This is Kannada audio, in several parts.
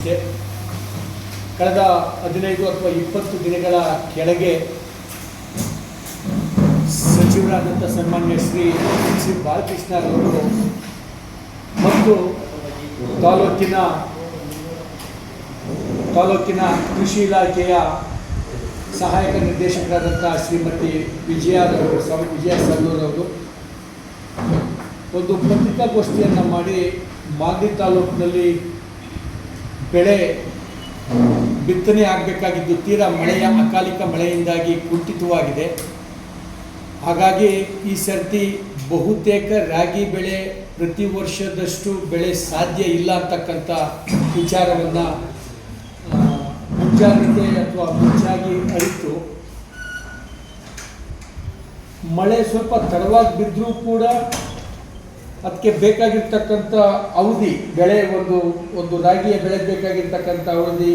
ಕಳೆದ 15 ಅಥವಾ 20 ದಿನಗಳ ಕೆಳಗೆ ಸಚಿವರಾದಂಥ ಸನ್ಮಾನ್ಯ ಶ್ರೀ ಬಾಲಕೃಷ್ಣ ಅವರು ಮತ್ತು ತಾಲೂಕಿನ ಕೃಷಿ ಇಲಾಖೆಯ ಸಹಾಯಕ ನಿರ್ದೇಶಕರಾದಂಥ ಶ್ರೀಮತಿ ವಿಜಯ ಸಲ್ಲೂರವರು ಒಂದು ಪತ್ರಿಕಾಗೋಷ್ಠಿಯನ್ನು ಮಾಡಿ ಮಾಗಡಿ ತಾಲೂಕಿನಲ್ಲಿ ಬೆಳೆ ಬಿತ್ತನೆ ಆಗಬೇಕಾಗಿದ್ದು ತೀರಾ ಅಕಾಲಿಕ ಮಳೆಯಿಂದಾಗಿ ಕುಂಠಿತವಾಗಿದೆ. ಹಾಗಾಗಿ ಈ ಸರ್ತಿ ಬಹುತೇಕ ರಾಗಿ ಬೆಳೆ ಪ್ರತಿ ವರ್ಷದಷ್ಟು ಬೆಳೆ ಸಾಧ್ಯ ಇಲ್ಲ ಅಂತಕ್ಕಂಥ ವಿಚಾರವನ್ನು ಮುಂಜಾಗ್ರತೆ ಅಥವಾ ಮುಂಚಾಗಿ ಅರಿತು ಮಳೆ ಸ್ವಲ್ಪ ತಡವಾಗಿ ಬಿದ್ದರೂ ಕೂಡ ಅದಕ್ಕೆ ಬೇಕಾಗಿರ್ತಕ್ಕಂಥ ಅವಧಿ ಬೆಳೆ ಒಂದು ರಾಗಿಯ ಬೆಳೆಗೆ ಬೇಕಾಗಿರ್ತಕ್ಕಂಥ ಅವಧಿ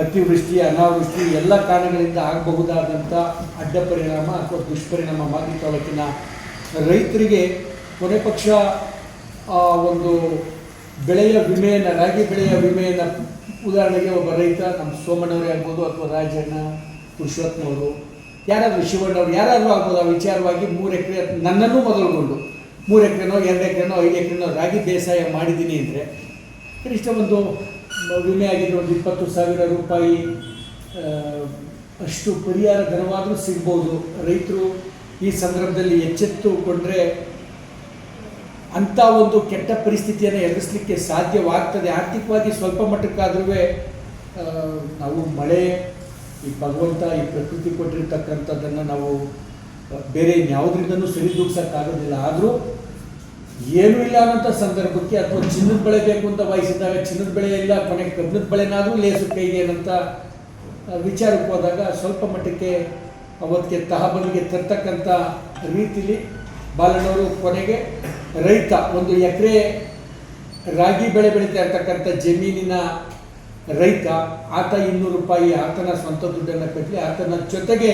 ಅತಿವೃಷ್ಟಿ ಅನಾವೃಷ್ಟಿ ಎಲ್ಲ ಕಾರಣಗಳಿಂದ ಆಗಬಹುದಾದಂಥ ಅಡ್ಡ ಪರಿಣಾಮ ಅಥವಾ ದುಷ್ಪರಿಣಾಮ ಮಾಗಡಿ ತಾಲೂಕಿನ ರೈತರಿಗೆ ಕೊನೆ ಪಕ್ಷ ಒಂದು ಬೆಳೆಯ ವಿಮೆಯನ್ನು ರಾಗಿ ಬೆಳೆಯ ವಿಮೆಯನ್ನು ಉದಾಹರಣೆಗೆ ಒಬ್ಬ ರೈತ ನಮ್ಮ ಸೋಮಣ್ಣವರೇ ಆಗ್ಬೋದು ಅಥವಾ ರಾಜಣ್ಣ ಪುರುಷೋತ್ತಮವರು ಯಾರಾದರೂ ಶಿವಣ್ಣವ್ರು ಯಾರಾದರೂ ಆಗ್ಬೋದು. ಆ ವಿಚಾರವಾಗಿ 3 ಎಕರೆ ನನ್ನನ್ನು ಮೊದಲುಗೊಂಡು 3 ಎಕರೆನೋ 2 ಎಕರೆನೋ 5 ಎಕರೆನೋ ರಾಗಿ ಬೇಸಾಯ ಮಾಡಿದ್ದೀನಿ ಅಂದರೆ ಕನಿಷ್ಠ ಒಂದು ವಿಮೆ ಆಗಿದ್ದು ಒಂದು 20,000 ರೂಪಾಯಿ ಅಷ್ಟು ಪರಿಹಾರ ಧನವಾದರೂ ಸಿಗ್ಬೋದು. ರೈತರು ಈ ಸಂದರ್ಭದಲ್ಲಿ ಎಚ್ಚೆತ್ತುಕೊಂಡ್ರೆ ಅಂಥ ಒಂದು ಕೆಟ್ಟ ಪರಿಸ್ಥಿತಿಯನ್ನು ಎದುರಿಸಲಿಕ್ಕೆ ಸಾಧ್ಯವಾಗ್ತದೆ. ಆರ್ಥಿಕವಾಗಿ ಸ್ವಲ್ಪ ಮಟ್ಟಕ್ಕಾದ್ರೂ ನಾವು ಮಳೆ ಈ ಭಗವಂತ ಈ ಪ್ರಕೃತಿ ಕೊಟ್ಟಿರ್ತಕ್ಕಂಥದ್ದನ್ನು ನಾವು ಬೇರೆ ಇನ್ಯಾವುದರಿಂದನೂ ಸರಿದೂಗಿಸೋಕ್ಕಾಗೋದಿಲ್ಲ. ಆದರೂ ಏನೂ ಇಲ್ಲ ಅನ್ನೋಂಥ ಸಂದರ್ಭಕ್ಕೆ ಅಥವಾ ಚಿನ್ನದ ಬೆಳೆ ಬೇಕು ಅಂತ ವಹಿಸಿದಾಗ ಚಿನ್ನದ ಬೆಳೆ ಇಲ್ಲ, ಕೊನೆಗೆ ಕಬ್ಬಿಣದ ಬೆಳೆನಾದರೂ ಲೇಸು ಕೈಗೆ ಏನಂತ ವಿಚಾರಕ್ಕೆ ಹೋದಾಗ ಸ್ವಲ್ಪ ಮಟ್ಟಕ್ಕೆ ಅವತ್ತಿಗೆ ತಹಬಲಿಗೆ ತರ್ತಕ್ಕಂಥ ರೀತಿಲಿ ಬಾಲಣ್ಣವರು ಕೊನೆಗೆ ರೈತ 1 ಎಕರೆ ರಾಗಿ ಬೆಳೆ ಬೆಳೀತಾ ಇರ್ತಕ್ಕಂಥ ಜಮೀನಿನ ರೈತ ಆತ 200 ರೂಪಾಯಿ ಆತನ ಸ್ವಂತ ದುಡ್ಡನ್ನು ಕಟ್ಟಲಿ, ಆತನ ಜೊತೆಗೆ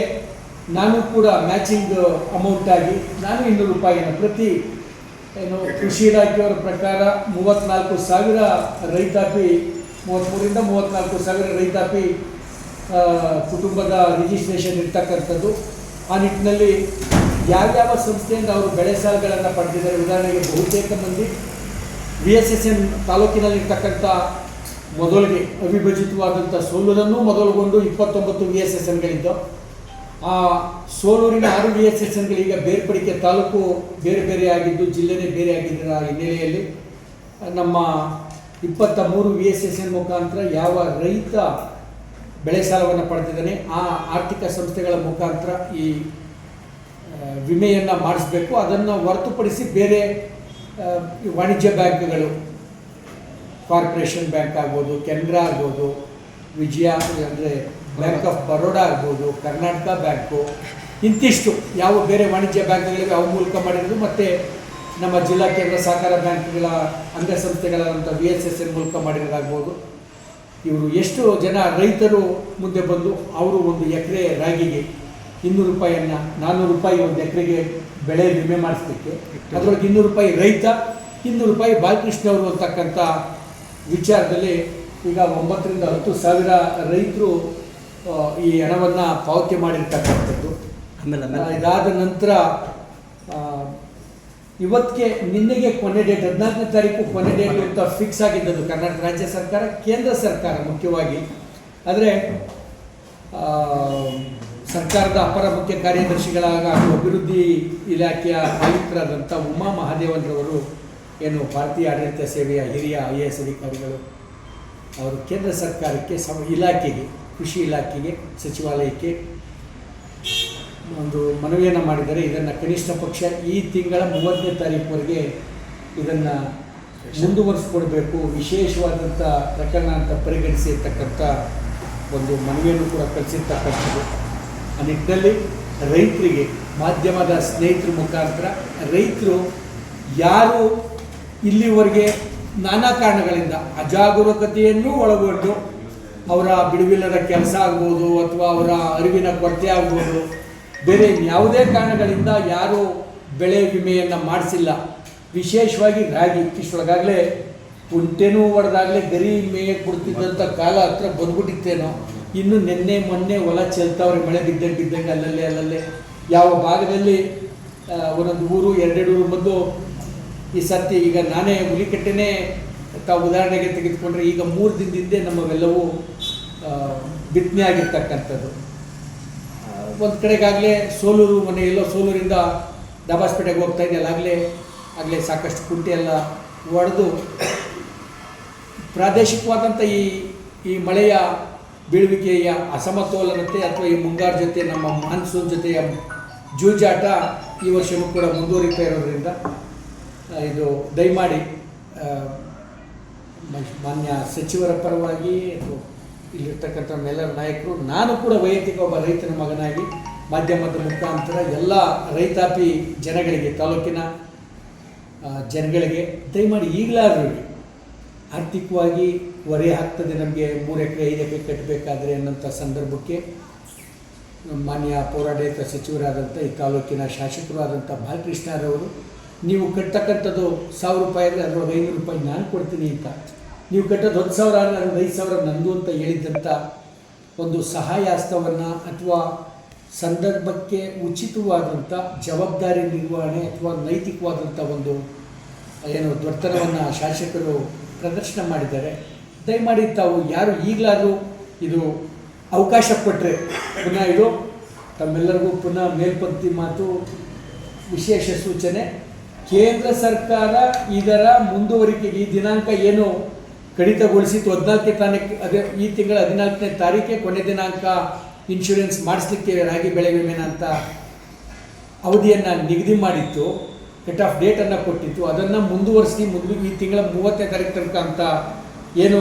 ನಾನು ಕೂಡ ಮ್ಯಾಚಿಂಗ್ ಅಮೌಂಟ್ ಆಗಿ ನಾನು 200 ರೂಪಾಯಿನ ಪ್ರತಿ ಕೃಷಿ ಇಲಾಖೆಯವರ ಪ್ರಕಾರ 34,000 ರೈತಾಪಿ 33ರಿಂದ 34,000 ರೈತಾಪಿ ಕುಟುಂಬದ ರಿಜಿಸ್ಟ್ರೇಷನ್ ಇರ್ತಕ್ಕಂಥದ್ದು. ಆ ನಿಟ್ಟಿನಲ್ಲಿ ಯಾವ್ಯಾವ ಸಂಸ್ಥೆಯಿಂದ ಅವರು ಬೆಳೆ ಸಾಲಗಳನ್ನು ಪಡೆದಿದ್ದಾರೆ. ಉದಾಹರಣೆಗೆ ಬಹುತೇಕ ಮಂದಿ VSSN ತಾಲೂಕಿನಲ್ಲಿರ್ತಕ್ಕಂಥ ಮೊದಲಿಗೆ ಅವಿಭಜಿತವಾದಂಥ ಸೋಲೂರನ್ನು ಮೊದಲುಗೊಂಡು 29 VSSNಗಳಿದ್ದು ಆ ಸೋಲೂರಿನ 6 VSSNಗಳೀಗ ಬೇರ್ಪಡಿಕೆ ತಾಲೂಕು ಬೇರೆ ಬೇರೆ ಆಗಿದ್ದು ಜಿಲ್ಲೆನೇ ಬೇರೆ ಆಗಿದ್ದರ ಹಿನ್ನೆಲೆಯಲ್ಲಿ ನಮ್ಮ 23 VSSN ಮುಖಾಂತರ ಯಾವ ರೈತ ಬೆಳೆ ಸಾಲವನ್ನು ಪಡೆದಿದ್ದಾನೆ ಆ ಆರ್ಥಿಕ ಸಂಸ್ಥೆಗಳ ಮುಖಾಂತರ ಈ ವಿಮೆಯನ್ನು ಮಾಡಿಸಬೇಕು. ಅದನ್ನು ಹೊರತುಪಡಿಸಿ ಬೇರೆ ವಾಣಿಜ್ಯ ಬ್ಯಾಂಕ್ಗಳು ಕಾರ್ಪೊರೇಷನ್ ಬ್ಯಾಂಕ್ ಆಗ್ಬೋದು, ಕೆನರಾ ಆಗ್ಬೋದು, ವಿಜಯ ಅಂದರೆ ಬ್ಯಾಂಕ್ ಆಫ್ ಬರೋಡಾ ಆಗ್ಬೋದು, ಕರ್ನಾಟಕ ಬ್ಯಾಂಕು, ಇಂತಿಷ್ಟು ಯಾವ ಬೇರೆ ವಾಣಿಜ್ಯ ಬ್ಯಾಂಕ್ಗಳಿವೆ ಅವು ಮೂಲಕ ಮಾಡಿರೋದು, ಮತ್ತು ನಮ್ಮ ಜಿಲ್ಲಾ ಕೇಂದ್ರ ಸಹಕಾರ ಬ್ಯಾಂಕ್ಗಳ ಅಂಗಸಂಸ್ಥೆಗಳಾದಂಥ VSSN ಮೂಲಕ ಮಾಡಿರೋದಾಗ್ಬೋದು. ಇವರು ಎಷ್ಟು ಜನ ರೈತರು ಮುಂದೆ ಬಂದು ಅವರು 1 ಎಕರೆ ರಾಗಿಗೆ 200 ರೂಪಾಯಿಯನ್ನು 400 ರೂಪಾಯಿ 1 ಎಕರೆಗೆ ಬೆಳೆ ವಿಮೆ ಮಾಡಿಸ್ಲಿಕ್ಕೆ ಅದರೊಳಗೆ 200 ರೂಪಾಯಿ ರೈತ 200 ರೂಪಾಯಿ ಬಾಲಕೃಷ್ಣ ಅವರು ಅಂತಕ್ಕಂಥ ವಿಚಾರದಲ್ಲಿ ಈಗ 9ರಿಂದ 10,000 ರೈತರು ಈ ಹಣವನ್ನು ಪಾವತಿ ಮಾಡಿರ್ತಕ್ಕಂಥದ್ದು. ಇದಾದ ನಂತರ ಇವತ್ತಿಗೆ ನಿನ್ನೆಗೆ ಕೊನೆ ಡೇಟ್ 14ನೇ ತಾರೀಕು ಕೊನೆ ಡೇಟ್ ಅಂತ ಫಿಕ್ಸ್ ಆಗಿದ್ದದ್ದು ಕರ್ನಾಟಕ ರಾಜ್ಯ ಸರ್ಕಾರ, ಕೇಂದ್ರ ಸರ್ಕಾರ ಮುಖ್ಯವಾಗಿ. ಆದರೆ ಸರ್ಕಾರದ ಅಪರ ಮುಖ್ಯ ಕಾರ್ಯದರ್ಶಿಗಳಾಗ ಅಭಿವೃದ್ಧಿ ಇಲಾಖೆಯ ಆಯುಕ್ತರಾದಂಥ ಉಮಾ ಮಹಾದೇವನ್ರವರು ಏನು ಭಾರತೀಯ ಆಡಳಿತ ಸೇವೆಯ ಹಿರಿಯ IAS ಅಧಿಕಾರಿಗಳು ಅವರು ಕೇಂದ್ರ ಸರ್ಕಾರಕ್ಕೆ ಇಲಾಖೆಗೆ ಕೃಷಿ ಇಲಾಖೆಗೆ ಸಚಿವಾಲಯಕ್ಕೆ ಒಂದು ಮನವಿಯನ್ನು ಮಾಡಿದರೆ ಇದನ್ನು ಕನಿಷ್ಠ ಪಕ್ಷ ಈ ತಿಂಗಳ 30ನೇ ತಾರೀಕುವರೆಗೆ ಇದನ್ನು ಮುಂದುವರಿಸ್ಕೊಡ್ಬೇಕು, ವಿಶೇಷವಾದಂಥ ಪ್ರಕರಣ ಅಂತ ಪರಿಗಣಿಸಿರ್ತಕ್ಕಂಥ ಒಂದು ಮನವಿಯನ್ನು ಕೂಡ ಕಳಿಸಿರ್ತಕ್ಕಂಥದ್ದು. ಆ ನಿಟ್ಟಿನಲ್ಲಿ ರೈತರಿಗೆ ಮಾಧ್ಯಮದ ಸ್ನೇಹಿತರ ಮುಖಾಂತರ ರೈತರು ಯಾರು ಇಲ್ಲಿವರೆಗೆ ನಾನಾ ಕಾರಣಗಳಿಂದ ಅಜಾಗರೂಕತೆಯನ್ನು ಒಳಗೊಂಡು ಅವರ ಬಿಡುವಿಲ್ಲದ ಕೆಲಸ ಆಗ್ಬೋದು ಅಥವಾ ಅವರ ಅರಿವಿನ ಕೊರತೆ ಆಗ್ಬೋದು, ಬೇರೆ ಯಾವುದೇ ಕಾರಣಗಳಿಂದ ಯಾರು ಬೆಳೆ ವಿಮೆಯನ್ನು ಮಾಡಿಸಿಲ್ಲ, ವಿಶೇಷವಾಗಿ ರಾಗಿ ಇಷ್ಟೊಳಗಾಗಲೇ ಕುಂಟೆನೂ ಹೊಡೆದಾಗಲೇ ಗರಿ ಮೇಯಕ್ಕೆ ಬಿಡ್ತಿದ್ದಂಥ ಕಾಲ ಹತ್ರ ಬಂದ್ಬಿಟ್ಟಿತ್ತೇನೋ. ಇನ್ನು ನಿನ್ನೆ ಮೊನ್ನೆ ಹೊಲ ಚೆಲ್ತಾವ್ರೆ, ಮಳೆ ಬಿದ್ದಂಗೆ ಅಲ್ಲಲ್ಲೇ ಯಾವ ಭಾಗದಲ್ಲಿ ಒಂದೊಂದು ಊರು ಎರಡೆರಡು ಊರು ಬಂದು ಈ ಸರ್ತಿ ಈಗ ನಾನೇ ಹುಲಿಕಟ್ಟೆನೇ ತಾವು ಉದಾಹರಣೆಗೆ ತೆಗೆದುಕೊಂಡ್ರೆ ಈಗ 3 ದಿನದ ಹಿಂದೆ ನಮ್ಮವೆಲ್ಲವೂ ಬಿತ್ತನೆ ಆಗಿರ್ತಕ್ಕಂಥದ್ದು. ಒಂದು ಕಡೆಗಾಗಲೇ ಸೋಲೂರು ಮನೆಯಲ್ಲೋ ಸೋಲೂರಿಂದ ದಬಾಸ್ಪೇಟೆಗೆ ಹೋಗ್ತಾ ಇದೆಯಲ್ಲ, ಆಗಲೇ ಸಾಕಷ್ಟು ಕುಂಟೆ ಎಲ್ಲ ಒಡೆದು ಪ್ರಾದೇಶಿಕವಾದಂಥ ಈ ಮಳೆಯ ಬೀಳುವಿಕೆಯ ಅಸಮತೋಲನತೆ ಅಥವಾ ಈ ಮುಂಗಾರು ಜೊತೆ ನಮ್ಮ ಮಾನ್ಸೂನ್ ಜೊತೆಯ ಜೂಜಾಟ ಈ ವರ್ಷವೂ ಕೂಡ ಮುಂದುವರಿತಾ ಇರೋದ್ರಿಂದ ಇದು ದಯಮಾಡಿ ಮಾನ್ಯ ಸಚಿವರ ಪರವಾಗಿ ಅಥವಾ ಇಲ್ಲಿರ್ತಕ್ಕಂಥ ಎಲ್ಲರ ನಾಯಕರು, ನಾನು ಕೂಡ ವೈಯಕ್ತಿಕ ಒಬ್ಬ ರೈತನ ಮಗನಾಗಿ ಮಾಧ್ಯಮದ ಮುಖಾಂತರ ಎಲ್ಲ ರೈತಾಪಿ ಜನಗಳಿಗೆ, ತಾಲೂಕಿನ ಜನಗಳಿಗೆ ದಯಮಾಡಿ ಈಗಲಾದರೂ ಆರ್ಥಿಕವಾಗಿ ಹೊರೆ ಆಗ್ತದೆ, ನಮಗೆ 3 ಎಕರೆ 5 ಎಕರೆ ಕಟ್ಟಬೇಕಾದ್ರೆ ಅನ್ನೋಂಥ ಸಂದರ್ಭಕ್ಕೆ ಮಾನ್ಯ ಪೌರಾಡಳಿತ ಸಚಿವರಾದಂಥ ಈ ತಾಲೂಕಿನ ಶಾಸಕರು ಆದಂಥ ಬಾಲಕೃಷ್ಣರವರು, ನೀವು ಕಟ್ಟತಕ್ಕಂಥದ್ದು 1,000 ರೂಪಾಯಿ ಅಂದರೆ ಅದರೊಳಗೆ 500 ರೂಪಾಯಿ ನಾನು ಕೊಡ್ತೀನಿ ಅಂತ, ನೀವು ಕಟ್ಟೋದು 10,000 ಅಂದರೆ ಅದರಲ್ಲಿ 5,000 ನಂದು ಅಂತ ಹೇಳಿದಂಥ ಒಂದು ಸಹಾಯಹಸ್ತವನ್ನು ಅಥವಾ ಸಂದರ್ಭಕ್ಕೆ ಉಚಿತವಾದಂಥ ಜವಾಬ್ದಾರಿ ನಿರ್ವಹಣೆ ಅಥವಾ ನೈತಿಕವಾದಂಥ ಒಂದು ದೊಡ್ಡತನವನ್ನು ಶಾಸಕರು ಪ್ರದರ್ಶನ ಮಾಡಿದ್ದಾರೆ. ದಯಮಾಡಿ ತಾವು ಯಾರು ಈಗಲಾದರೂ ಇದು ಅವಕಾಶ ಕೊಟ್ಟರೆ ಪುನಃ ಇದು ತಮ್ಮೆಲ್ಲರಿಗೂ ಪುನಃ ಮೇಲ್ಪಂಕ್ತಿ ಮಾತು, ವಿಶೇಷ ಸೂಚನೆ. ಕೇಂದ್ರ ಸರ್ಕಾರ ಇದರ ಮುಂದುವರಿಕೆಗೆ ಈ ದಿನಾಂಕ ಏನು ಕಡಿತಗೊಳಿಸಿತ್ತು 14ನೇ ತಾರೀಕು, ಅದೇ ಈ ತಿಂಗಳ 14ನೇ ತಾರೀಕೆ ಕೊನೆ ದಿನಾಂಕ ಇನ್ಶೂರೆನ್ಸ್ ಮಾಡಿಸ್ಲಿಕ್ಕೆ ರಾಗಿ ಬೆಳೆ ವಿಮೆನ ಅಂತ ಅವಧಿಯನ್ನು ನಿಗದಿ ಮಾಡಿತ್ತು, ಕಟ್ ಆಫ್ ಡೇಟನ್ನು ಕೊಟ್ಟಿತ್ತು. ಅದನ್ನು ಮುಂದುವರಿಸಿ ಈ ತಿಂಗಳ 30ನೇ ತಾರೀಕು ತನಕ ಅಂತ ಏನು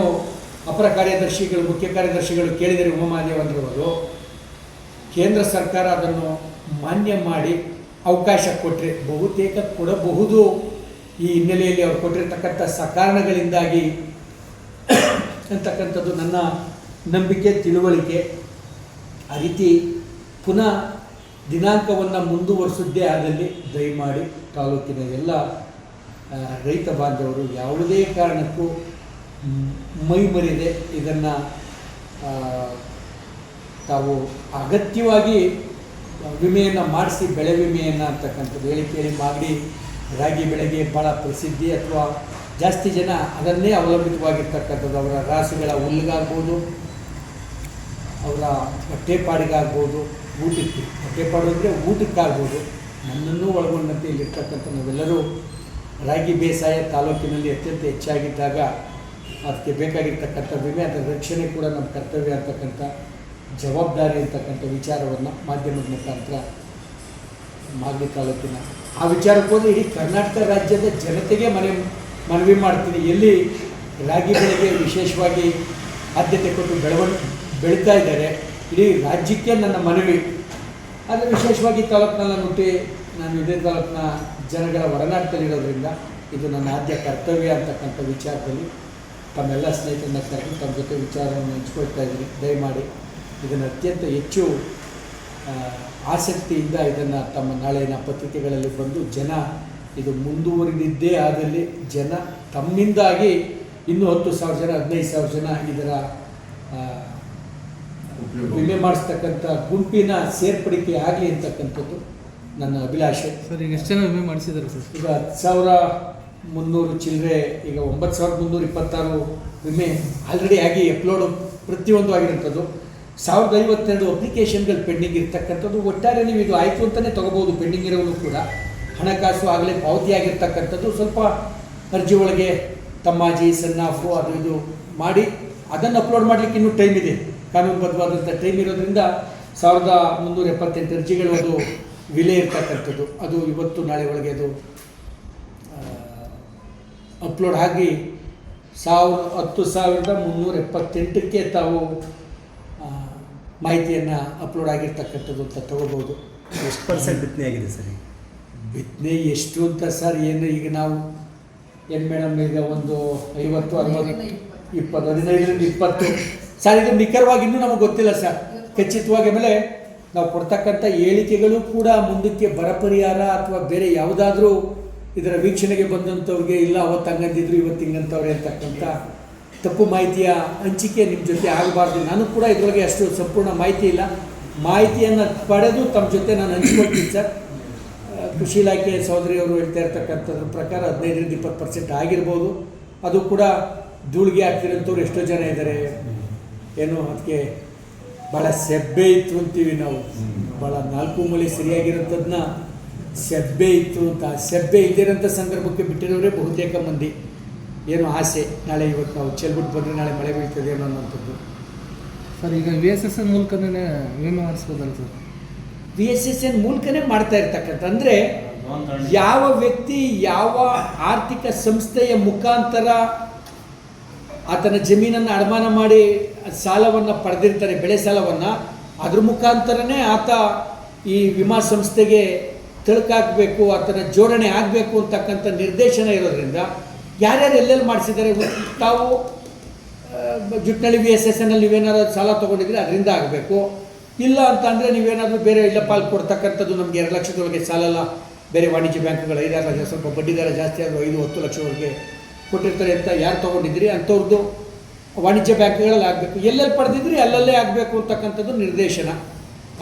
ಅಪರ ಕಾರ್ಯದರ್ಶಿಗಳು, ಮುಖ್ಯ ಕಾರ್ಯದರ್ಶಿಗಳು ಕೇಳಿದರೆ ಉಮಾದೇವಂದ್ರವರು, ಕೇಂದ್ರ ಸರ್ಕಾರ ಅದನ್ನು ಮಾನ್ಯ ಮಾಡಿ ಅವಕಾಶ ಕೊಟ್ಟರೆ ಬಹುತೇಕ ಕೊಡಬಹುದು. ಈ ಹಿನ್ನೆಲೆಯಲ್ಲಿ ಅವರು ಕೊಟ್ಟಿರ್ತಕ್ಕಂಥ ಸಕಾರಣಗಳಿಂದಾಗಿ ಅಂತಕ್ಕಂಥದ್ದು ನನ್ನ ನಂಬಿಕೆ, ತಿಳುವಳಿಕೆ. ಆ ರೀತಿ ಪುನಃ ದಿನಾಂಕವನ್ನು ಮುಂದುವರಿಸಿದ್ದೇ ಆದಲ್ಲಿ ದಯಮಾಡಿ ತಾಲೂಕಿನ ಎಲ್ಲ ರೈತ ಬಾಂಧವರು ಯಾವುದೇ ಕಾರಣಕ್ಕೂ ಮೈಮರೆಯದೆ ಇದನ್ನು ತಾವು ಅಗತ್ಯವಾಗಿ ವಿಮೆಯನ್ನು ಮಾಡಿಸಿ, ಬೆಳೆ ವಿಮೆಯನ್ನು ಅಂತಕ್ಕಂಥದ್ದು ಹೇಳಿ ಮಾಡಿ ರಾಗಿ ಬೆಳೆಗೆ ಭಾಳ ಪ್ರಸಿದ್ಧಿ ಅಥವಾ ಜಾಸ್ತಿ ಜನ ಅದನ್ನೇ ಅವಲಂಬಿತವಾಗಿರ್ತಕ್ಕಂಥದ್ದು. ಅವರ ರಾಸುಗಳ ಹುಲ್ಲಿಗಾಗ್ಬೋದು, ಅವರ ಹೊಟ್ಟೆಪಾಡಿಗಾಗ್ಬೋದು, ಹೊಟ್ಟೆಪಾಡು ಅಂದರೆ ಊಟಕ್ಕಾಗ್ಬೋದು, ನನ್ನನ್ನೂ ಒಳಗೊಂಡಂತೆ ಇಲ್ಲಿರ್ತಕ್ಕಂಥ ನಾವೆಲ್ಲರೂ ರಾಗಿ ಬೇಸಾಯ ತಾಲೂಕಿನಲ್ಲಿ ಅತ್ಯಂತ ಹೆಚ್ಚಾಗಿದ್ದಾಗ ಅದಕ್ಕೆ ಬೇಕಾಗಿರ್ತಕ್ಕಂಥ ವಿಮೆ, ಅದರ ರಕ್ಷಣೆ ಕೂಡ ನಮ್ಮ ಕರ್ತವ್ಯ ಅಂತಕ್ಕಂಥ ಜವಾಬ್ದಾರಿ ಅಂತಕ್ಕಂಥ ವಿಚಾರವನ್ನು ಮಾಧ್ಯಮದ ಮುಖಾಂತರ ಮಾಗಡಿ ತಾಲೂಕಿನ ಆ ವಿಚಾರಕ್ಕೆ ಹೋದರೆ ಇಡೀ ಕರ್ನಾಟಕ ರಾಜ್ಯದ ಜನತೆಗೆ ಮನವಿ ಮಾಡ್ತೀನಿ. ಎಲ್ಲಿ ರಾಗಿ ಬೆಳೆಗೆ ವಿಶೇಷವಾಗಿ ಆದ್ಯತೆ ಕೊಟ್ಟು ಬೆಳೀತಾ ಇದ್ದಾರೆ, ಇಡೀ ರಾಜ್ಯಕ್ಕೆ ನನ್ನ ಮನವಿ. ಆದರೆ ವಿಶೇಷವಾಗಿ ತಾಲೂಕಿನಲ್ಲಿ ಹುಟ್ಟಿ ನಾನು ಇದೇ ತಾಲೂಕಿನ ಜನಗಳ ಒಡನಾಟದಲ್ಲಿರೋದ್ರಿಂದ ಇದು ನನ್ನ ಆದ್ಯ ಕರ್ತವ್ಯ ಅಂತಕ್ಕಂಥ ವಿಚಾರದಲ್ಲಿ ತಮ್ಮೆಲ್ಲ ಸ್ನೇಹಿತರನ್ನ ಕರೆದು ತಮ್ಮ ಜೊತೆ ವಿಚಾರವನ್ನು ಹಂಚ್ಕೊಳ್ತಾ ಇದ್ದೀನಿ. ದಯಮಾಡಿ ಇದನ್ನು ಅತ್ಯಂತ ಹೆಚ್ಚು ಆಸಕ್ತಿಯಿಂದ ಇದನ್ನು ತಮ್ಮ ನಾಳಿನ ಪತ್ರಿಕೆಗಳಲ್ಲಿ ಬಂದು ಜನ ಇದು ಮುಂದುವರಿದಿದ್ದೇ ಆದಲ್ಲಿ ಜನ ತಮ್ಮಿಂದಾಗಿ ಇನ್ನೂ 10,000 ಜನ 15,000 ಜನ ಇದರ ವಿಮೆ ಮಾಡಿಸ್ತಕ್ಕಂಥ ಗುಂಪಿನ ಸೇರ್ಪಡಿಕೆ ಆಗಲಿ ಅಂತಕ್ಕಂಥದ್ದು ನನ್ನ ಅಭಿಲಾಷೆ. ಸರ್, ಈಗ ಎಷ್ಟು ಜನ ವಿಮೆ ಮಾಡಿಸಿದ್ದಾರೆ ಸರ್? ಈಗ 10,300 ಚಿಲ್ಲರೆ, ಈಗ 9,326 ವಿಮೆ ಆಲ್ರೆಡಿ ಆಗಿ ಅಪ್ಲೋಡು ಪ್ರತಿಯೊಂದು ಆಗಿರೋಂಥದ್ದು. 1,052 ಅಪ್ಲಿಕೇಶನ್ಗಳು ಪೆಂಡಿಂಗ್ ಇರ್ತಕ್ಕಂಥದ್ದು. ಒಟ್ಟಾರೆ ನೀವು ಇದು ಆಯಿತು ಅಂತಲೇ ತೊಗೋಬೋದು. ಪೆಂಡಿಂಗ್ ಇರೋದು ಕೂಡ ಹಣಕಾಸು ಆಗಲೇ ಪಾವತಿಯಾಗಿರ್ತಕ್ಕಂಥದ್ದು. ಸ್ವಲ್ಪ ಅರ್ಜಿ ಒಳಗೆ ತಮ್ಮಾಜಿ, ಸನ್ನಾಫು ಅದು ಇದು ಮಾಡಿ ಅದನ್ನು ಅಪ್ಲೋಡ್ ಮಾಡಲಿಕ್ಕೆ ಇನ್ನೂ ಟೈಮ್ ಇದೆ, ಕಾನೂನುಬದ್ಧವಾದಂಥ ಟೈಮ್ ಇರೋದ್ರಿಂದ 1,378 ಅರ್ಜಿಗಳು ಅದು ವಿಲೆ ಇರ್ತಕ್ಕಂಥದ್ದು. ಅದು ಇವತ್ತು ನಾಳೆ ಒಳಗೆ ಅದು ಅಪ್ಲೋಡ್ ಆಗಿ 10,378ಕ್ಕೆ ತಾವು ಮಾಹಿತಿಯನ್ನು ಅಪ್ಲೋಡ್ ಆಗಿರ್ತಕ್ಕಂಥದ್ದು ಅಂತ ತಗೋಬೋದು. ಎಷ್ಟು ಪರ್ಸೆಂಟ್ ಬಿತ್ತನೆ ಆಗಿದೆ ಸರ್? ಬಿತ್ತನೆ ಎಷ್ಟು ಅಂತ ಸರ್ ಏನು ಈಗ ನಾವು ಏನು ಮೇಡಮ್ ಈಗ ಒಂದು 50, 60, 20, 15ರಿಂದ 20 ಸರ್, ಇದು ನಿಖರವಾಗಿ ಇನ್ನೂ ನಮಗೆ ಗೊತ್ತಿಲ್ಲ ಸರ್ ಖಚಿತವಾಗಿ. ಆಮೇಲೆ ನಾವು ಕೊಡ್ತಕ್ಕಂಥ ಹೇಳಿಕೆಗಳು ಕೂಡ ಮುಂದಕ್ಕೆ ಬರ ಪರಿಹಾರ ಅಥವಾ ಬೇರೆ ಯಾವುದಾದ್ರೂ ಇದರ ವೀಕ್ಷಣೆಗೆ ಬಂದಂಥವ್ರಿಗೆ ಇಲ್ಲ ಅವತ್ತು ಹಂಗಂದಿದ್ರು ಇವತ್ತು ಹಿಂಗಂತವ್ರೆ ಅಂತಕ್ಕಂಥ ತಪ್ಪು ಮಾಹಿತಿಯ ಹಂಚಿಕೆ ನಿಮ್ಮ ಜೊತೆ ಆಗಬಾರ್ದು. ನಾನು ಕೂಡ ಇದರೊಳಗೆ ಅಷ್ಟು ಸಂಪೂರ್ಣ ಮಾಹಿತಿ ಇಲ್ಲ. ಮಾಹಿತಿಯನ್ನು ಪಡೆದು ತಮ್ಮ ಜೊತೆ ನಾನು ಹಂಚ್ಕೊಳ್ತೀನಿ ಸರ್. ಕೃಷಿ ಇಲಾಖೆ ಸಹೋದರಿಯವರು ಹೇಳ್ತಾ ಇರ್ತಕ್ಕಂಥದ್ರ ಪ್ರಕಾರ 15-20% ಆಗಿರ್ಬೋದು. ಅದು ಕೂಡ ಧೂಳಿಗೆ ಆಗ್ತಿರೋಂಥವ್ರು ಎಷ್ಟೋ ಜನ ಇದ್ದಾರೆ. ಏನು ಅದಕ್ಕೆ ಭಾಳ ಸೆಬ್ಬೆ ಇತ್ತು ಅಂತೀವಿ ನಾವು. ಭಾಳ 4 ಮೂಲೆ ಸರಿಯಾಗಿರೋಂಥದ್ದನ್ನ ಸೆಬ್ಬೆ ಇತ್ತು ಅಂತ, ಸೆಬ್ಬೆ ಇದ್ದಿರೋಂಥ ಸಂದರ್ಭಕ್ಕೆ ಬಿಟ್ಟಿರೋರೇ ಬಹುತೇಕ ಮಂದಿ. ಏನು ಆಸೆ, ನಾಳೆ ಇವತ್ತು ನಾವು ಚೆಲ್ಬಿಟ್ಟು ಬಂದರೆ ನಾಳೆ ಮಳೆ ಬೀಳ್ತದೆ ಏನೋ ಅನ್ನೋಂಥದ್ದು. ಸರ್ ಈಗ VSSN ಮೂಲಕನೇ ವಿಮೆ ಮಾಡಿಸ್ಬೋದಲ್ಲ ಸರ್? VSSN ಮೂಲಕನೇ ಮಾಡ್ತಾ ಇರ್ತಕ್ಕಂಥ, ಅಂದರೆ ಯಾವ ವ್ಯಕ್ತಿ ಯಾವ ಆರ್ಥಿಕ ಸಂಸ್ಥೆಯ ಮುಖಾಂತರ ಆತನ ಜಮೀನನ್ನು ಅಡಮಾನ ಮಾಡಿ ಸಾಲವನ್ನು ಪಡೆದಿರ್ತಾರೆ, ಬೆಳೆ ಸಾಲವನ್ನು, ಅದ್ರ ಮುಖಾಂತರನೇ ಆತ ಈ ವಿಮಾ ಸಂಸ್ಥೆಗೆ ತಿಳ್ಕಾಕಬೇಕು, ಆತನ ಜೋಡಣೆ ಆಗಬೇಕು ಅಂತಕ್ಕಂಥ ನಿರ್ದೇಶನ ಇರೋದ್ರಿಂದ ಯಾರ್ಯಾರು ಎಲ್ಲೆಲ್ಲಿ ಮಾಡಿಸಿದ್ದಾರೆ ತಾವು ಜುಟ್ನಳ್ಳಿ VSSN ನೀವೇನಾದ್ರು ಸಾಲ ತೊಗೊಂಡಿದ್ರೆ ಅದರಿಂದ ಆಗಬೇಕು. ಇಲ್ಲ ಅಂತ ಅಂದರೆ ನೀವೇನಾದರೂ ಬೇರೆ ಇಲ್ಲ ಪಾಲು ಕೊಡ್ತಕ್ಕಂಥದ್ದು, ನಮಗೆ 2 ಲಕ್ಷದೊಳಗೆ ಸಾಲಲ್ಲ, ಬೇರೆ ವಾಣಿಜ್ಯ ಬ್ಯಾಂಕ್ಗಳು 5-6 ಲಕ್ಷ, ಸ್ವಲ್ಪ ಬಡ್ಡಿ ದರ ಜಾಸ್ತಿ ಆದರೂ 5-10 ಲಕ್ಷವರೆಗೆ ಕೊಟ್ಟಿರ್ತಾರೆ ಅಂತ ಯಾರು ತೊಗೊಂಡಿದ್ರಿ ಅಂಥವ್ರದ್ದು ವಾಣಿಜ್ಯ ಬ್ಯಾಂಕ್ಗಳಲ್ಲಿ ಆಗಬೇಕು. ಎಲ್ಲೆಲ್ಲಿ ಪಡೆದಿದ್ರಿ ಅಲ್ಲಲ್ಲೇ ಆಗಬೇಕು ಅಂತಕ್ಕಂಥದ್ದು ನಿರ್ದೇಶನ.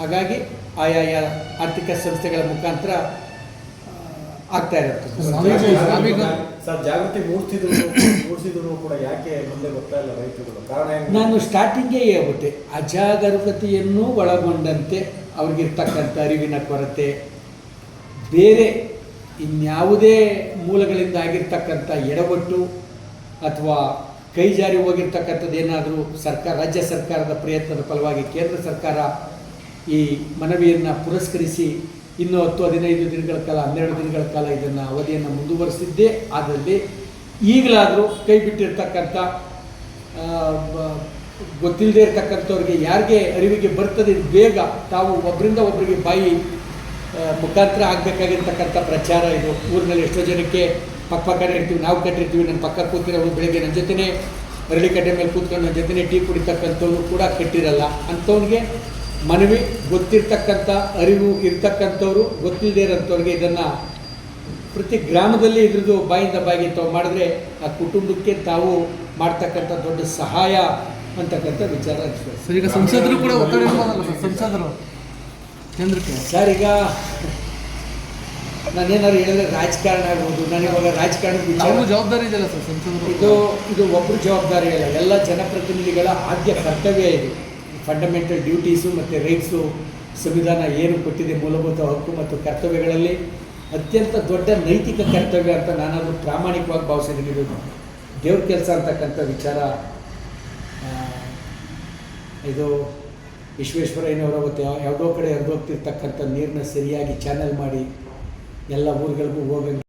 ಹಾಗಾಗಿ ಆಯಾಯ ಆರ್ಥಿಕ ಸಂಸ್ಥೆಗಳ ಮುಖಾಂತರ ಆಗ್ತಾ ಇರುತ್ತೆ. ಸರ್, ಜಾಗೃತಿ ಮೂಡಿಸಿದ್ರು ಕೂಡ ಯಾಕೆ ಮುಂದೆ ಬರ್ತಾ ಇಲ್ಲ ರೈತರುಗಳು? ಕಾರಣ ಏನು? ನಾನು ಸ್ಟಾರ್ಟಿಂಗೇ ಹೇಳ್ಬಿಟ್ಟೆ, ಅಜಾಗರೂಕತೆಯನ್ನು ಒಳಗೊಂಡಂತೆ ಅವ್ರಿಗಿರ್ತಕ್ಕಂಥ ಅರಿವಿನ ಕೊರತೆ, ಬೇರೆ ಇನ್ಯಾವುದೇ ಮೂಲಗಳಿಂದ ಆಗಿರ್ತಕ್ಕಂಥ ಎಡವಟ್ಟು ಅಥವಾ ಕೈ ಜಾರಿ ಹೋಗಿರ್ತಕ್ಕಂಥದ್ದು ಏನಾದರೂ ರಾಜ್ಯ ಸರ್ಕಾರದ ಪ್ರಯತ್ನದ ಫಲವಾಗಿ ಕೇಂದ್ರ ಸರ್ಕಾರ ಈ ಮನವಿಯನ್ನು ಪುರಸ್ಕರಿಸಿ ಇನ್ನೂ 10-15 ದಿನಗಳ ಕಾಲ 12 ದಿನಗಳ ಕಾಲ ಇದನ್ನು ಅವಧಿಯನ್ನು ಮುಂದುವರಿಸಿದ್ದೇ ಆದಲ್ಲಿ ಈಗಲಾದರೂ ಕೈ ಬಿಟ್ಟಿರ್ತಕ್ಕಂಥ ಗೊತ್ತಿಲ್ಲದೆ ಇರ್ತಕ್ಕಂಥವ್ರಿಗೆ ಯಾರಿಗೆ ಅರಿವಿಗೆ ಬರ್ತದೆ ಬೇಗ ತಾವು ಒಬ್ಬರಿಂದ ಒಬ್ಬರಿಗೆ ಬಾಯಿ ಮುಖಾಂತರ ಆಗಬೇಕಾಗಿರ್ತಕ್ಕಂಥ ಪ್ರಚಾರ ಇದು. ಊರಿನಲ್ಲಿ ಎಷ್ಟೋ ಜನಕ್ಕೆ ಪಕ್ಕನೇ ಇರ್ತೀವಿ, ನಾವು ಕಟ್ಟಿರ್ತೀವಿ, ನನ್ನ ಪಕ್ಕ ಕೂತಿರೋರು ಬೆಳಗ್ಗೆ ನನ್ನ ಜೊತೆನೇ ಅರಳಿ ಕಟ್ಟೆ ಮೇಲೆ ಕೂತ್ಕೊಂಡು ನನ್ನ ಜೊತೆನೇ ಟೀ ಕುಡಿತಕ್ಕಂಥವ್ರು ಕೂಡ ಕಟ್ಟಿರಲ್ಲ. ಅಂಥವ್ನಿಗೆ ಮನವಿ, ಗೊತ್ತಿರ್ತಕ್ಕಂಥ ಅರಿವು ಇರ್ತಕ್ಕಂಥವ್ರು, ಗೊತ್ತಿಲ್ಲದೆ ಇರೋಂಥವ್ರಿಗೆ ಇದನ್ನು ಪ್ರತಿ ಗ್ರಾಮದಲ್ಲಿ ಇದ್ರದ್ದು ಬಾಯಿಂದ ಬಾಯಿಗೆ ತಾವು ಮಾಡಿದ್ರೆ ಆ ಕುಟುಂಬಕ್ಕೆ ತಾವು ಮಾಡ್ತಕ್ಕಂಥ ದೊಡ್ಡ ಸಹಾಯ ಅಂತಕ್ಕಂಥ ವಿಚಾರ ಅನಿಸ್ತದೆ. ಸರ್ ಈಗ ಸಂಸದರು ಕೂಡ ಒತ್ತಡ ಇರ್ಬೋದಲ್ಲ ಸರ್, ಸಂಸದರು ಕೇಂದ್ರಕ್ಕೆ? ಸರ್ ಈಗ ನಾನೇನಾದ್ರು ಹೇಳಿದ್ರೆ ರಾಜಕಾರಣ ಆಗ್ಬೋದು. ನಾನಿವಾಗ ರಾಜಕಾರಣದ ವಿಚಾರ, ಜವಾಬ್ದಾರಿ ಇದೆಯಲ್ಲ ಸರ್ ಸಂಸದರು? ಇದು ಒಬ್ಬರು ಜವಾಬ್ದಾರಿ ಅಲ್ಲ, ಎಲ್ಲ ಜನಪ್ರತಿನಿಧಿಗಳ ಆದ್ಯ ಕರ್ತವ್ಯ ಇದು. ಫಂಡಮೆಂಟಲ್ ಡ್ಯೂಟೀಸು ಮತ್ತು ರೈಟ್ಸು, ಸಂವಿಧಾನ ಏನು ಕೊಟ್ಟಿದೆ ಮೂಲಭೂತ ಹಕ್ಕು ಮತ್ತು ಕರ್ತವ್ಯಗಳಲ್ಲಿ ಅತ್ಯಂತ ದೊಡ್ಡ ನೈತಿಕ ಕರ್ತವ್ಯ ಅಂತ ನಾನಾದರೂ ಪ್ರಾಮಾಣಿಕವಾಗಿ ಭಾವಿಸಿದ್ದೀನಿ. ಇದು ದೇವ್ರ ಕೆಲಸ ಅಂತಕ್ಕಂಥ ವಿಚಾರ. ಇದು ವಿಶ್ವೇಶ್ವರಯ್ಯನವರು ಅವತ್ತು ಯಾವುದೋ ಕಡೆ ಹರಿದೋಗ್ತಿರ್ತಕ್ಕಂಥ ನೀರನ್ನ ಸರಿಯಾಗಿ ಚಾನಲ್ ಮಾಡಿ ಎಲ್ಲ ಊರುಗಳಿಗೂ ಹೋಗಂಗೆ